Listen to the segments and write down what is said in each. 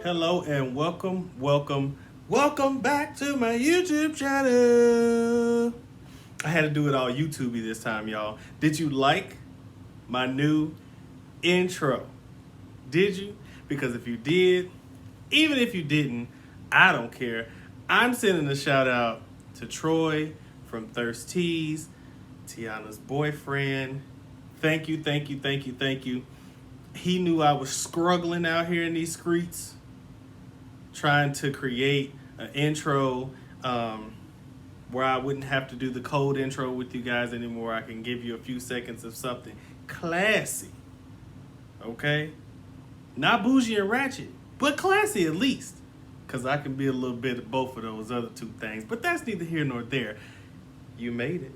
Hello and welcome back to my YouTube channel. I had to do it all YouTubey this time, y'all. Did you like my new intro? Did you? Because if you did, even if you didn't, I don't care. I'm sending a shout out to Troy from Thirst Teas, Tiana's boyfriend. Thank you. He knew I was struggling out here in these streets, trying to create an intro where I wouldn't have to do the cold intro with you guys anymore. I can give you a few seconds of something classy, okay? Not bougie and ratchet, but classy at least, because I can be a little bit of both of those other two things, but that's neither here nor there. You made it.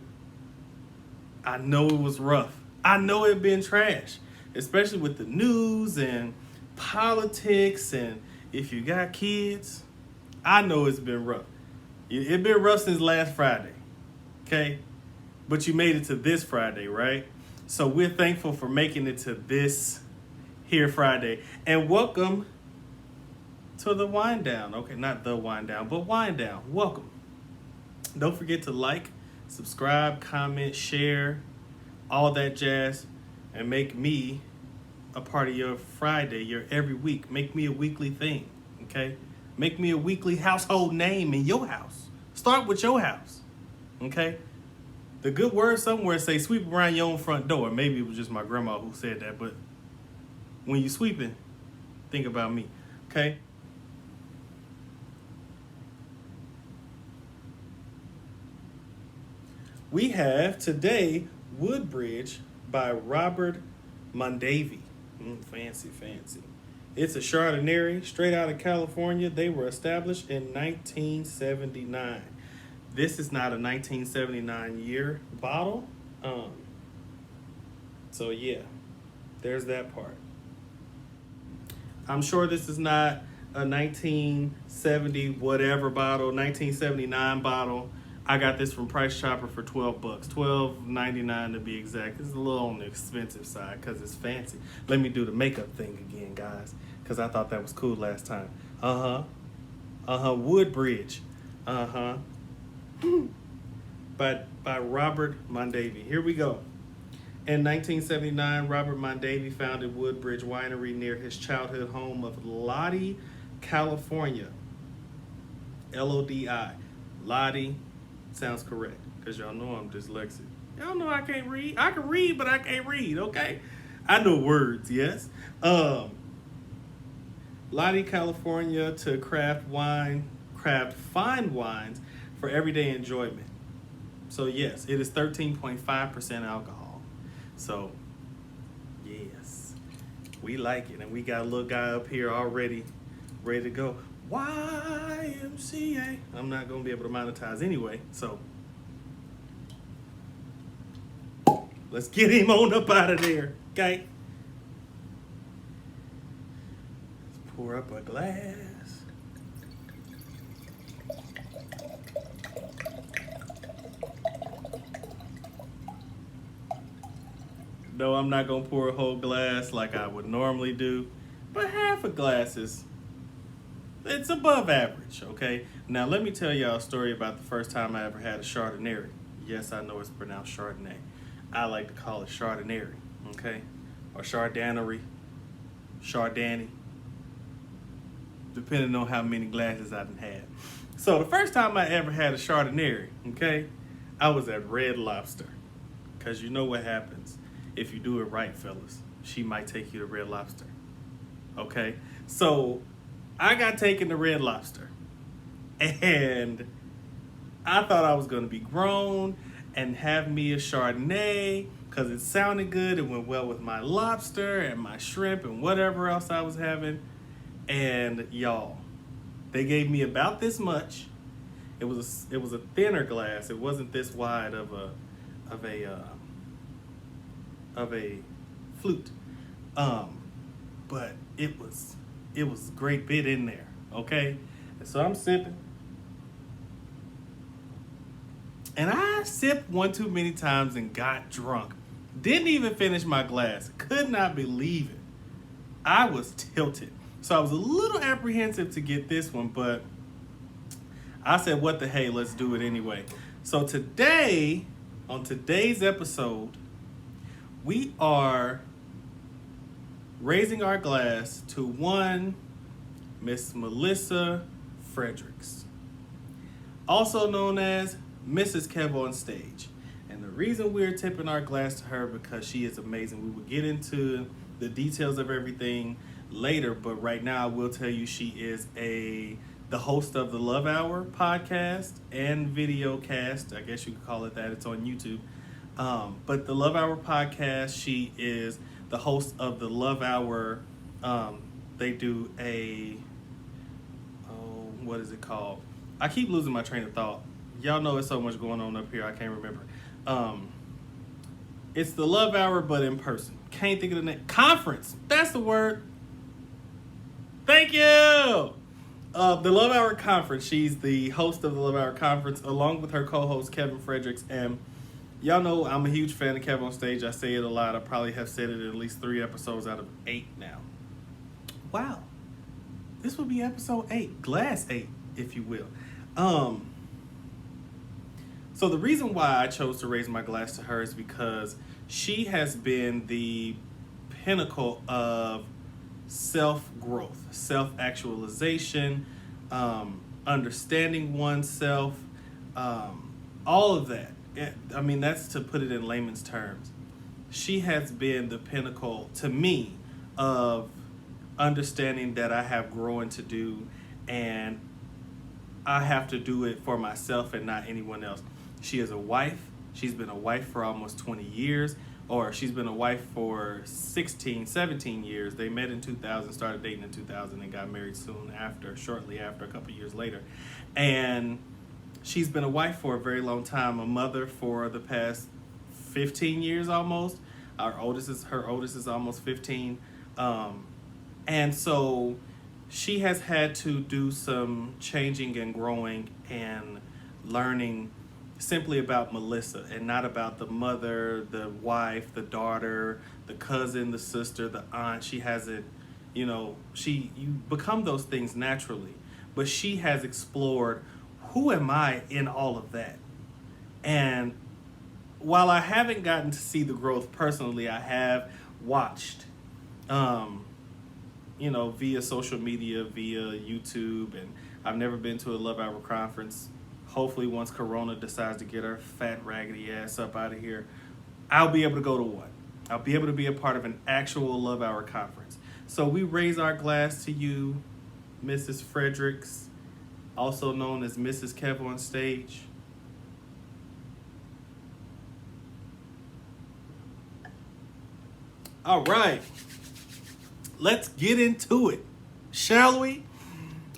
I know it was rough. I know it been trash, especially with the news and politics, and if you got kids, I know it's been rough. It's been rough since last Friday, okay? But you made it to this Friday, right? So we're thankful for making it to this here Friday. And welcome to the WineDown. Okay, not the WineDown, but WineDown. Welcome. Don't forget to like, subscribe, comment, share, all that jazz, and make me a part of your Friday, your every week. Make me a weekly thing, okay? Make me a weekly household name in your house. Start with your house, okay? The good word somewhere say sweep around your own front door. Maybe it was just my grandma who said that, but when you sweeping, think about me, okay? We have today Woodbridge by Robert Mondavi. Fancy. It's a Chardonnay straight out of California. They were established in 1979. This is not a 1979 year bottle. So yeah, there's that part. I'm sure this is not a 1970 whatever bottle, 1979 bottle. I got this from Price Chopper for $12, $12.99 to be exact. It's a little on the expensive side because it's fancy. Let me do the makeup thing again, guys, because I thought that was cool last time. Woodbridge. By Robert Mondavi. Here we go. In 1979, Robert Mondavi founded Woodbridge Winery near his childhood home of Lodi, California. Lodi. Lodi. Sounds correct, because y'all know I'm dyslexic. Y'all know I can't read. I can read, but I can't read, okay? I know words, yes. Lodi, California, to craft fine wines for everyday enjoyment. So yes, it is 13.5% alcohol. So yes, we like it, and we got a little guy up here already ready to go. YMCA. I'm not going to be able to monetize anyway, so let's get him on up out of there, okay? Let's pour up a glass. No, I'm not going to pour a whole glass like I would normally do, but half a glass is... it's above average, okay? Now, let me tell y'all a story about the first time I ever had a Chardonnay. Yes, I know it's pronounced Chardonnay. I like to call it Chardonnay, okay? Or Chardonnay, depending on how many glasses I done had. So, the first time I ever had a Chardonnay, okay, I was at Red Lobster. Because you know what happens if you do it right, fellas. She might take you to Red Lobster, okay? So... I got taken to Red Lobster, and I thought I was going to be grown and have me a Chardonnay because it sounded good. It went well with my lobster and my shrimp and whatever else I was having. And y'all, they gave me about this much. It was a thinner glass. It wasn't this wide of a flute, but it was a great bit in there, okay? And so I'm sipping. And I sipped one too many times and got drunk. Didn't even finish my glass. Could not believe it. I was tilted. So I was a little apprehensive to get this one, but I said, what the hey, let's do it anyway. So today, on today's episode, we are raising our glass to one Miss Melissa Fredericks, also known as Mrs. Kev on Stage. And the reason we're tipping our glass to her because she is amazing. We will get into the details of everything later, but right now I will tell you she is the host of the Love Hour podcast and video cast. I guess you could call it that. It's on YouTube. But the Love Hour podcast, she is the host of the Love Hour. They do what is it called? I keep losing my train of thought. Y'all know it's so much going on up here, I can't remember. It's the Love Hour, but in person. Can't think of the name. Conference. That's the word. Thank you. The Love Hour Conference. She's the host of the Love Hour Conference, along with her co-host, Kevin Fredericks. And y'all know I'm a huge fan of Kevin on Stage. I say it a lot. I probably have said it in at least 3 episodes out of 8 now. Wow. This will be episode 8. Glass 8, if you will. So the reason why I chose to raise my glass to her is because she has been the pinnacle of self-growth, self-actualization, understanding oneself, all of that. I mean, that's to put it in layman's terms. She has been the pinnacle to me of understanding that I have growing to do and I have to do it for myself and not anyone else. She is a wife. She's been a wife for almost 20 years, or she's been a wife for 16, 17 years. They met in 2000, started dating in 2000, and got married shortly after, a couple years later. And she's been a wife for a very long time, a mother for the past 15 years almost. Her oldest is almost 15. And so she has had to do some changing and growing and learning simply about Melissa and not about the mother, the wife, the daughter, the cousin, the sister, the aunt. She hasn't, you become those things naturally. But she has explored, who am I in all of that? And while I haven't gotten to see the growth personally, I have watched, via social media, via YouTube, and I've never been to a Love Hour conference. Hopefully once Corona decides to get her fat, raggedy ass up out of here, I'll be able to go to one. I'll be able to be a part of an actual Love Hour conference. So we raise our glass to you, Mrs. Fredericks, also known as Mrs. Kev on Stage. All right. Let's get into it, shall we?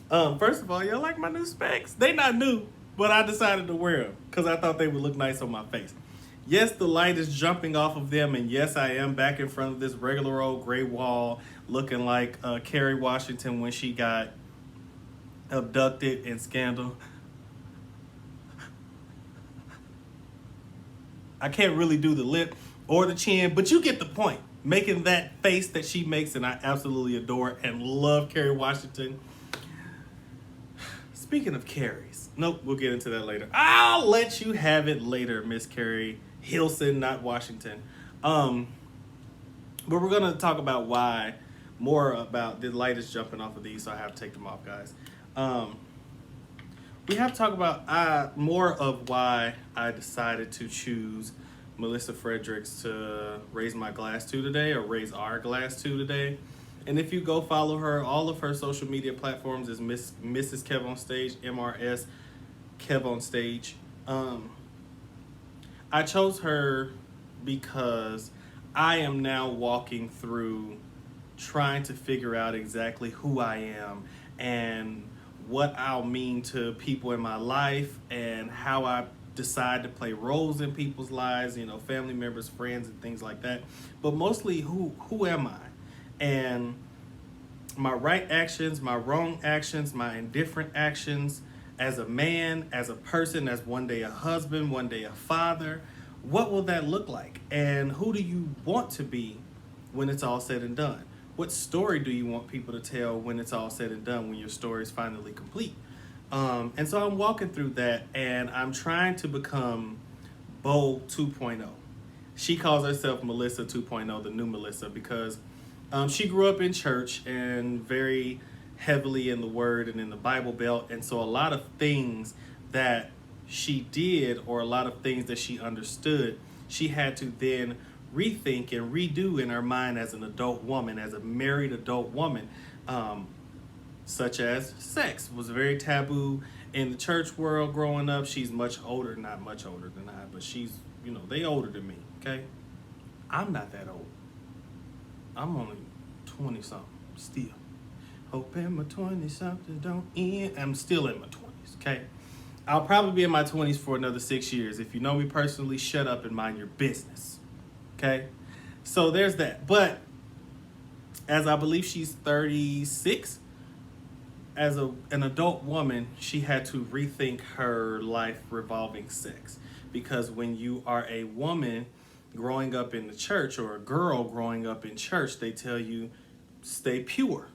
First of all, y'all like my new specs? They not new, but I decided to wear them because I thought they would look nice on my face. Yes, the light is jumping off of them, and yes, I am back in front of this regular old gray wall looking like Kerry Washington when she got abducted in Scandal. I can't really do the lip or the chin, but you get the point. Making that face that she makes, and I absolutely adore and love Kerry Washington. Speaking of Kerrys, nope, we'll get into that later. I'll let you have it later, Miss Kerry Hilson, not Washington. But we're gonna talk about more about the light is jumping off of these, so I have to take them off, guys. We have to talk about more of why I decided to choose Melissa Fredericks to raise my glass to today, or raise our glass to today. And if you go follow her, all of her social media platforms is Mrs. Kev on Stage, MRS Kev on Stage. I chose her because I am now walking through trying to figure out exactly who I am and what I'll mean to people in my life and how I decide to play roles in people's lives, family members, friends, and things like that. But mostly, who am I? And my right actions, my wrong actions, my indifferent actions as a man, as a person, as one day a husband, one day a father. What will that look like? And who do you want to be when it's all said and done? What story do you want people to tell when it's all said and done, when your story is finally complete? And so I'm walking through that, and I'm trying to become Bo 2.0. She calls herself Melissa 2.0, the new Melissa, because she grew up in church and very heavily in the Word and in the Bible Belt. And so a lot of things that she did, or a lot of things that she understood, she had to then rethink and redo in her mind as an adult woman, as a married adult woman. Such as sex was very taboo in the church world growing up. She's much older, not much older than I, but she's, they older than me, okay? I'm not that old. I'm only 20 something still. Hoping my 20 something don't end. I'm still in my 20s, okay? I'll probably be in my 20s for another 6 years. If you know me personally, shut up and mind your business, okay? So there's that. But as I believe she's 36, as an adult woman, she had to rethink her life revolving sex. Because when you are a woman growing up in the church, or a girl growing up in church, they tell you, stay pure.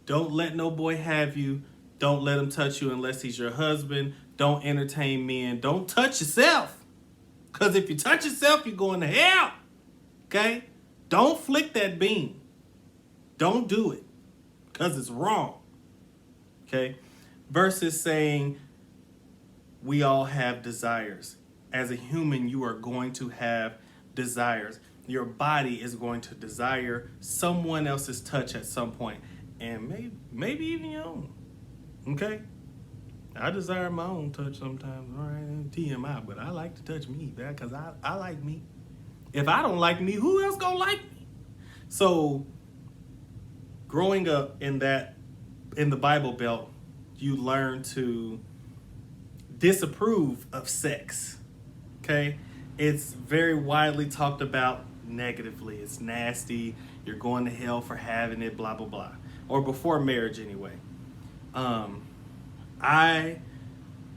Don't let no boy have you. Don't let him touch you unless he's your husband. Don't entertain men. Don't touch yourself. Because if you touch yourself, you're going to hell. Okay? Don't flick that beam. Don't do it. Because it's wrong. Okay? Versus saying, we all have desires. As a human, you are going to have desires. Your body is going to desire someone else's touch at some point, and maybe even your own. Okay? I desire my own touch sometimes. All right, TMI, but I like to touch me, because I like me. If I don't like me, who else gonna like me? So, growing up in the Bible Belt, you learn to disapprove of sex. Okay? It's very widely talked about negatively. It's nasty. You're going to hell for having it, blah, blah, blah. Or before marriage, anyway. I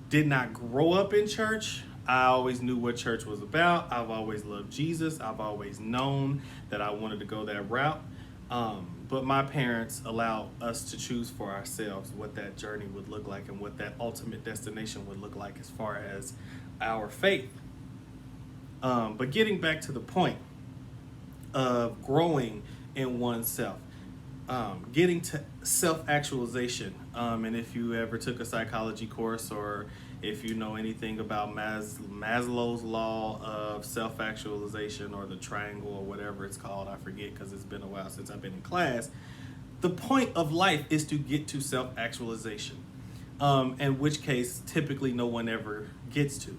did not grow up in church. I always knew what church was about. I've always loved Jesus. I've always known that I wanted to go that route. But my parents allowed us to choose for ourselves what that journey would look like and what that ultimate destination would look like as far as our faith. But getting back to the point of growing in oneself, getting to self-actualization. And if you ever took a psychology course, or if you know anything about Maslow's law of self-actualization, or the triangle, or whatever it's called, I forget because it's been a while since I've been in class. The point of life is to get to self-actualization, in which case typically no one ever gets to.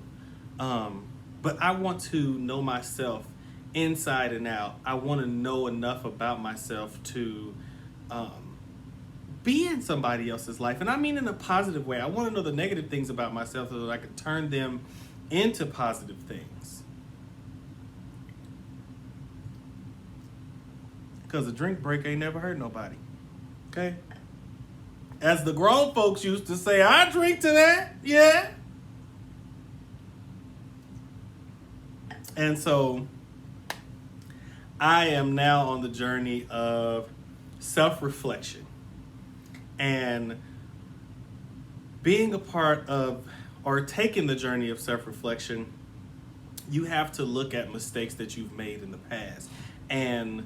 But I want to know myself inside and out. I want to know enough about myself to be in somebody else's life. And I mean in a positive way. I want to know the negative things about myself so that I can turn them into positive things. Because a drink break ain't never hurt nobody. Okay? As the grown folks used to say, I drink to that. Yeah. And so I am now on the journey of self-reflection. And being a part of, or taking the journey of self-reflection, you have to look at mistakes that you've made in the past. And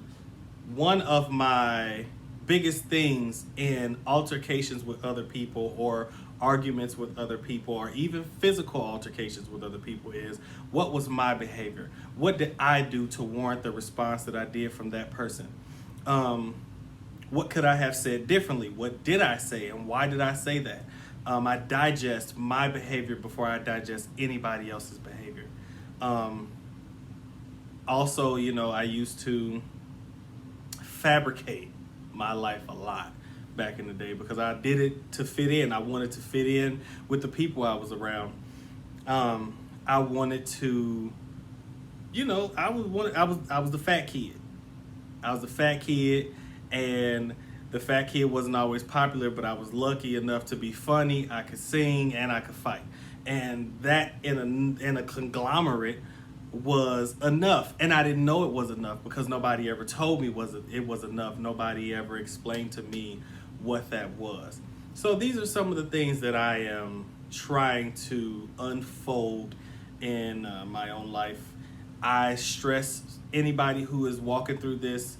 one of my biggest things in altercations with other people, or arguments with other people, or even physical altercations with other people, is, what was my behavior? What did I do to warrant the response that I did from that person? What could I have said differently? What did I say, and why did I say that? I digest my behavior before I digest anybody else's behavior. Also, I used to fabricate my life a lot back in the day, because I did it to fit in. I wanted to fit in with the people I was around. I wanted to, I was the fat kid. I was the fat kid, and the fat kid wasn't always popular, but I was lucky enough to be funny. I could sing and I could fight, and that in a conglomerate was enough. And I didn't know it was enough because nobody ever told me it was enough. Nobody ever explained to me what that was. So these are some of the things that I am trying to unfold in my own life. I stress anybody who is walking through this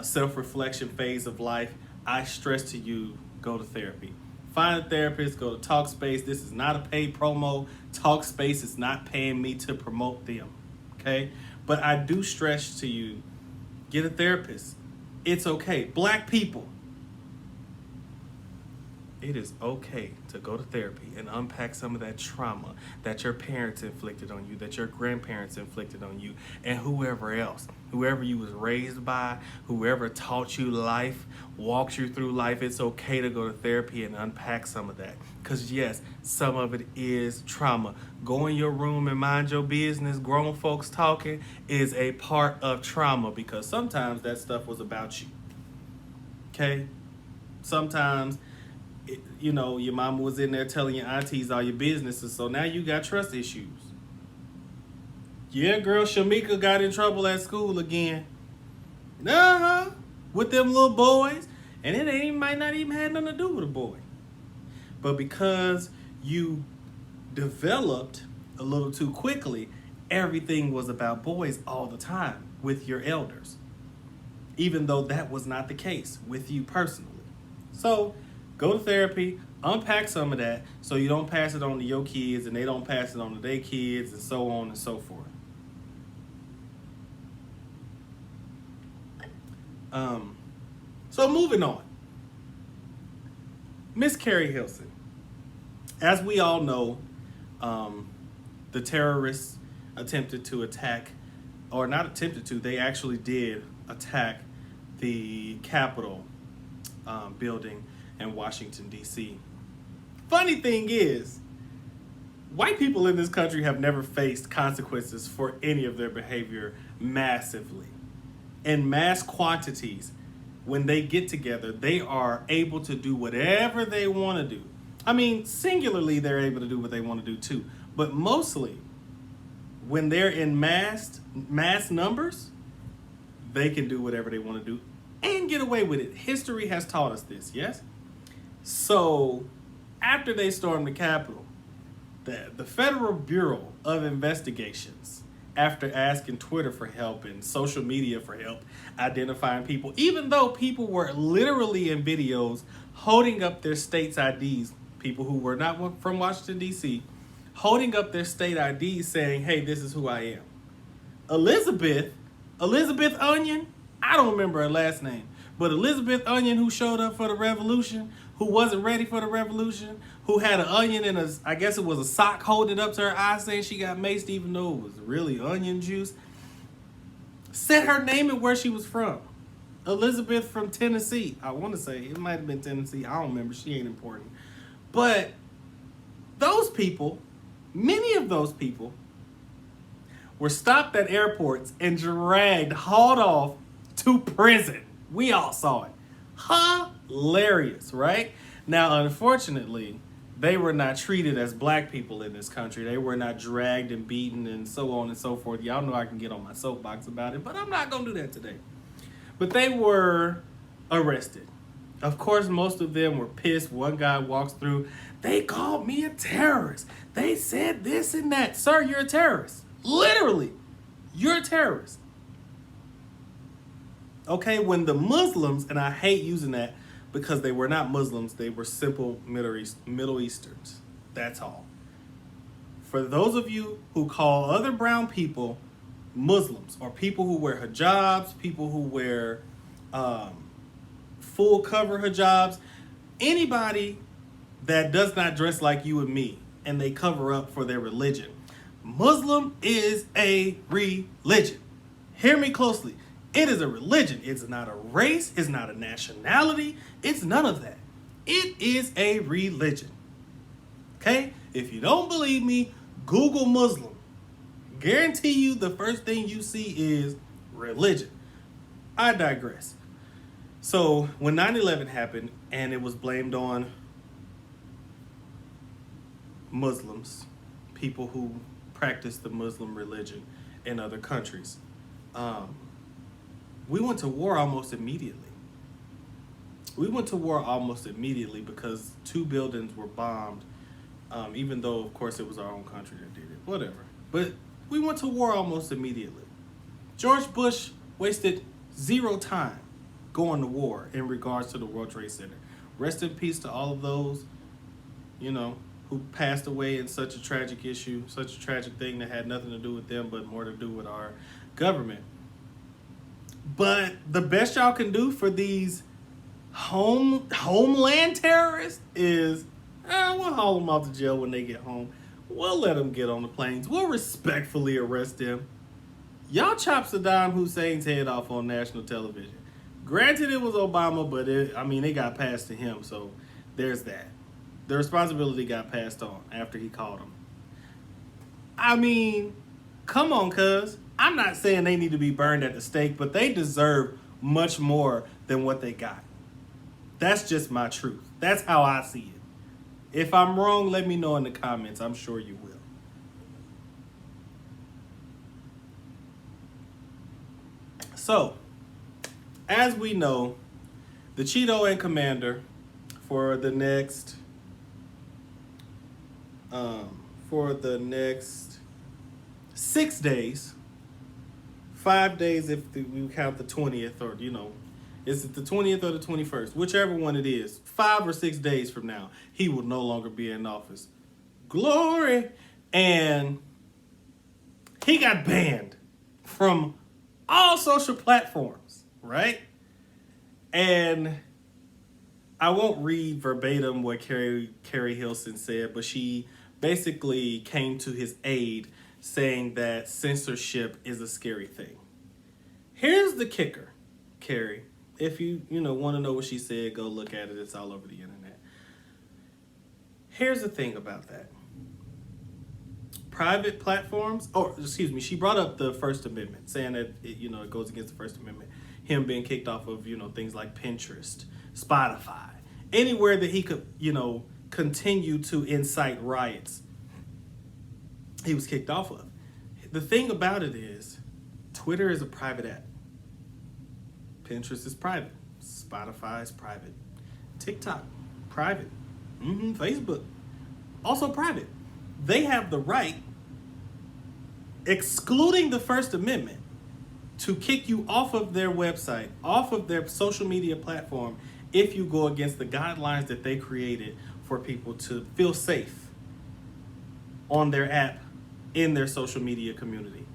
self-reflection phase of life, I stress to you, go to therapy. Find a therapist, go to Talkspace. This is not a paid promo. Talkspace is not paying me to promote them, okay? But I do stress to you, get a therapist. It's okay. Black people, it is okay to go to therapy and unpack some of that trauma that your parents inflicted on you, that your grandparents inflicted on you, and whoever else, whoever you was raised by, whoever taught you life, walked you through life. It's okay to go to therapy and unpack some of that. Because yes, some of it is trauma. Go in your room and mind your business, grown folks talking, is a part of trauma, because sometimes that stuff was about you. Okay? Sometimes your mama was in there telling your aunties all your businesses, so now you got trust issues. Yeah, girl, Shamika got in trouble at school again. With them little boys, and might not even have nothing to do with a boy. But because you developed a little too quickly, everything was about boys all the time with your elders, even though that was not the case with you personally. So go to therapy, unpack some of that so you don't pass it on to your kids and they don't pass it on to their kids, and so on and so forth. So moving on. Miss Carrie Hilson. As we all know, the terrorists attempted to attack, or not attempted to, they actually did attack the Capitol building in Washington, D.C. Funny thing is, white people in this country have never faced consequences for any of their behavior massively. In mass quantities, when they get together, they are able to do whatever they want to do. I mean, singularly, they're able to do what they want to do too. But mostly, when they're in mass numbers, they can do whatever they want to do and get away with it. History has taught us this, yes? So, after they stormed the Capitol, the Federal Bureau of Investigations, after asking Twitter for help and social media for help identifying people, even though people were literally in videos holding up their state's IDs, people who were not from Washington, D.C., holding up their state IDs saying, hey, this is who I am. Elizabeth Onion, I don't remember her last name, but Elizabeth Onion, who showed up for the revolution, who wasn't ready for the revolution, who had an onion in I guess it was a sock holding up to her eye saying she got maced even though it was really onion juice, said her name and where she was from. Elizabeth from Tennessee. I want to say, it might have been Tennessee. I don't remember. She ain't important. But those people, many of those people, were stopped at airports and hauled off to prison. We all saw it. Hilarious, right? Now, unfortunately, they were not treated as black people in this country. They were not dragged and beaten and so on and so forth. Y'all know I can get on my soapbox about it, but I'm not going to do that today. But they were arrested. Of course, most of them were pissed. One guy walks through, they called me a terrorist. They said this and that. Sir, you're a terrorist. Literally, you're a terrorist. Okay, when the Muslims, and I hate using that because they were not Muslims, they were simple Middle Easterns. That's all. For those of you who call other brown people Muslims, or people who wear hijabs, people who wear full cover hijabs, anybody that does not dress like you and me, and they cover up for their religion. Muslim is a religion. Hear me closely. It is a religion. It's not a race. It's not a nationality. It's none of that. It is a religion. Okay? If you don't believe me, Google Muslim. Guarantee you the first thing you see is religion. I digress. So when 9/11 happened and it was blamed on Muslims, people who practice the Muslim religion, in other countries. We went to war almost immediately. We went to war almost immediately because 2 buildings were bombed, even though, of course, it was our own country that did it. Whatever. But we went to war almost immediately. George Bush wasted 0 time going to war in regards to the World Trade Center. Rest in peace to all of those, who passed away in such a tragic issue, such a tragic thing that had nothing to do with them, but more to do with our government. But the best y'all can do for these homeland terrorists is, we'll haul them off to jail when they get home. We'll let them get on the planes. We'll respectfully arrest them. Y'all chop Saddam Hussein's head off on national television. Granted, it was Obama, but it got passed to him, so there's that. The responsibility got passed on after he called him. Come on, cuz. I'm not saying they need to be burned at the stake, but they deserve much more than what they got. That's just my truth. That's how I see it. If I'm wrong, let me know in the comments. I'm sure you will. So, as we know, the Cheeto and Commander for the next 6 days, 5 days if we count the 20th, or is it the 20th or the 21st? Whichever one it is, 5 or 6 days from now, he will no longer be in office. Glory! And he got banned from all social platforms, right? And I won't read verbatim what Carrie Hilson said, but she basically came to his aid saying that censorship is a scary thing. Here's the kicker, Carrie. If you want to know what she said, go look at it. It's all over the internet. Here's the thing about that. Private platforms, she brought up the First Amendment, saying that it goes against the First Amendment. Him being kicked off of things like Pinterest, Spotify, anywhere that he could continue to incite riots, he was kicked off of. The thing about it is, Twitter is a private app. Pinterest is private. Spotify is private. TikTok, private. Facebook, also private. They have the right, excluding the First Amendment, to kick you off of their website, off of their social media platform, if you go against the guidelines that they created for people to feel safe on their app, in their social media community.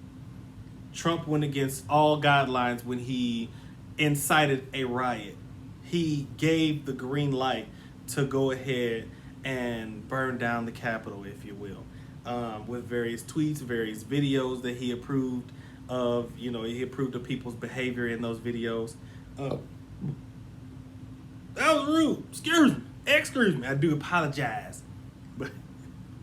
Trump went against all guidelines when he incited a riot. He gave the green light to go ahead and burn down the Capitol, if you will, with various tweets, various videos that he approved of. He approved of people's behavior in those videos. That was rude. Excuse me. I do apologize. But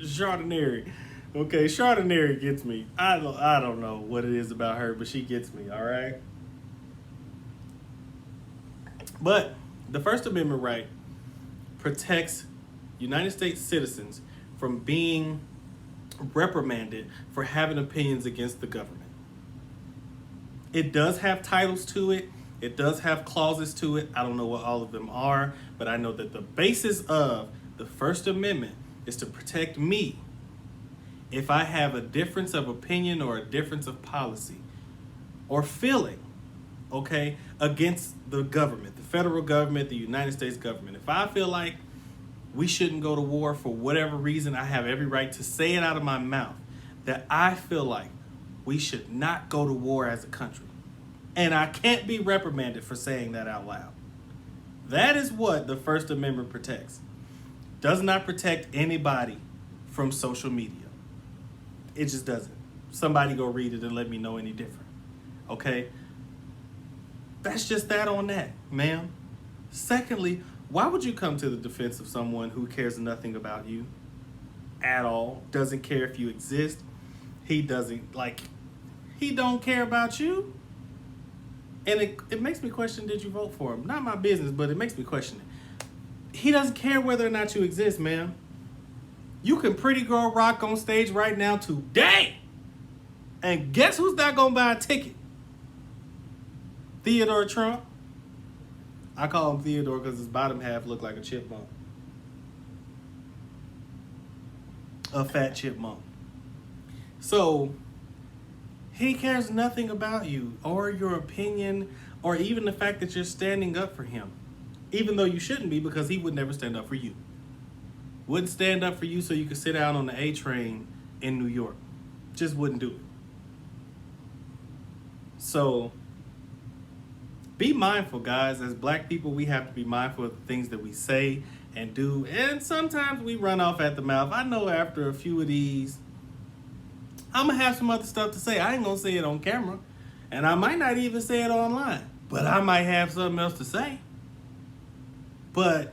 Chardonnay. Okay, Chardonnay gets me. I don't know what it is about her, but she gets me, all right? But the First Amendment right protects United States citizens from being reprimanded for having opinions against the government. It does have titles to it. It does have clauses to it. I don't know what all of them are, but I know that the basis of the First Amendment is to protect me if I have a difference of opinion or a difference of policy or feeling, okay, against the government, the federal government, the United States government. If I feel like we shouldn't go to war for whatever reason, I have every right to say it out of my mouth that I feel like we should not go to war as a country. And I can't be reprimanded for saying that out loud. That is what the First Amendment protects. Does not protect anybody from social media. It just doesn't. Somebody go read it and let me know any different. Okay? That's just that on that, ma'am. Secondly, why would you come to the defense of someone who cares nothing about you at all? Doesn't care if you exist. He don't care about you. And it makes me question, did you vote for him? Not my business, but it makes me question it. He doesn't care whether or not you exist, ma'am. You can pretty girl rock on stage right now today. And guess who's not gonna buy a ticket? Theodore Trump. I call him Theodore because his bottom half looked like a chipmunk. A fat chipmunk. So he cares nothing about you or your opinion or even the fact that you're standing up for him. Even though you shouldn't be, because he would never stand up for you. Wouldn't stand up for you so you could sit down on the A train in New York. Just wouldn't do it. So be mindful, guys. As black people, we have to be mindful of the things that we say and do. And sometimes we run off at the mouth. I know after a few of these, I'm going to have some other stuff to say. I ain't going to say it on camera. And I might not even say it online. But I might have something else to say. But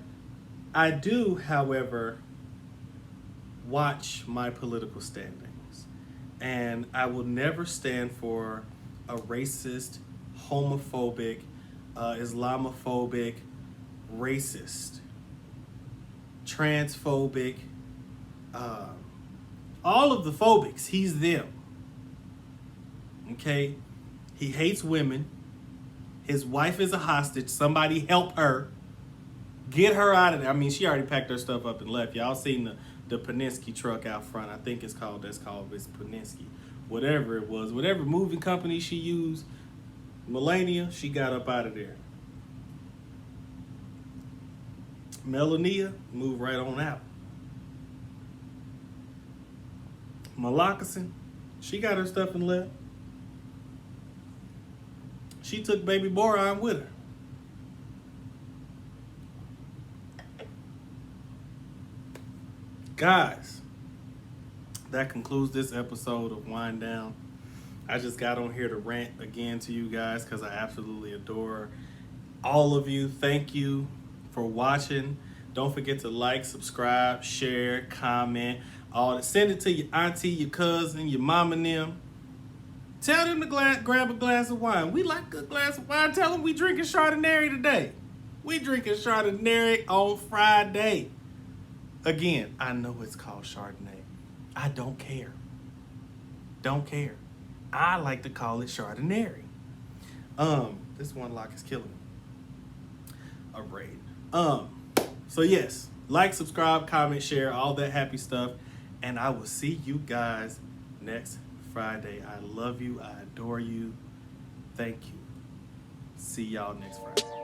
I do, however, watch my political standings. And I will never stand for a racist, homophobic, Islamophobic, racist, transphobic, all of the phobics. He's them. Okay? He hates women. His wife is a hostage. Somebody help her. Get her out of there. I mean, she already packed her stuff up and left. Y'all seen the Peninsky truck out front. I think it's Peninsky. Whatever it was. Whatever moving company she used, Melania, she got up out of there. Melania moved right on out. Malakason, she got her stuff and left. She took baby Boron with her. Guys, that concludes this episode of WineDown. I just got on here to rant again to you guys because I absolutely adore all of you. Thank you for watching. Don't forget to like, subscribe, share, comment, all that. Send it to your auntie, your cousin, your mom and them. Tell them to grab a glass of wine. We like a glass of wine. Tell them we drinking Chardonnay today. We drinking Chardonnay on Friday. Again, I know it's called Chardonnay. I don't care. Don't care. I like to call it Chardonnay. This one lock is killing me. All right. So yes, like, subscribe, comment, share, all that happy stuff. And I will see you guys next Friday. I love you. I adore you. Thank you. See y'all next Friday.